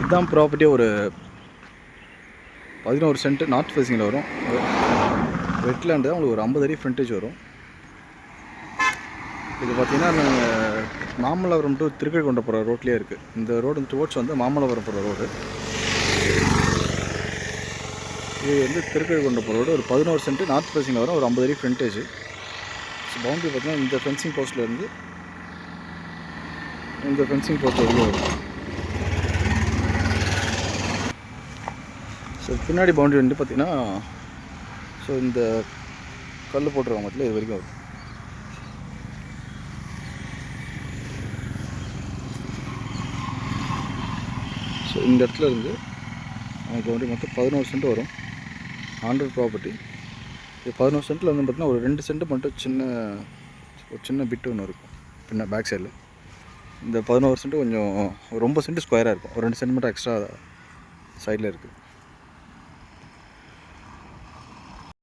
இதுதான் ப்ராப்பர்ட்டி. ஒரு 11 send north ஃபேஸிங்கில் வரும். வெட்லேண்டு தான் உங்களுக்கு ஒரு 50 அடி ஃப்ரண்டேஜ் வரும். இது பார்த்திங்கன்னா நாங்கள் மாமல்லபுரம் டு திருக்கழுக்குன்றம் போகிற ரோட்லேயே இருக்குது. இந்த ரோடு டுவோர்ட்ஸ் வந்து மாமல்லபுரம் போகிற ரோடு. இது வந்து திருக்கழுக்குன்றம் போகிற ரோடு. ஒரு 11 சென்ட் நார்த் ஃபேஸிங்கில் வரும். ஒரு 50 அடி ஃப்ரண்டேஜ். ஸோ பவுண்டரி பார்த்திங்கன்னா இந்த ஃபென்சிங் போஸ்ட்லேருந்து இந்த ஃபென்சிங் போஸ்ட் வரைக்கும் வரும். ஸோ பின்னாடி பவுண்டரி வந்து பார்த்திங்கன்னா ஸோ இந்த கல் போட்டுருவாங்க மத்தியில் இது வரைக்கும் வரும். ஸோ இந்த இடத்துல இருந்து பவுண்டரி மொத்தம் 11 சென்ட் வரும். 100 ப்ராப்பர்ட்டி. இது 11 சென்ட்டில் வந்து பார்த்திங்கன்னா ஒரு 2 சென்ட் மட்டும் சின்ன பிட்டு ஒன்று இருக்கும் பின்ன பேக் சைடில். இந்த 11 சென்ட் கொஞ்சம் ரொம்ப சென்ட் ஸ்கொயராக இருக்கும். ஒரு 2 சென்ட் மட்டும் எக்ஸ்ட்ரா சைடில் இருக்குது.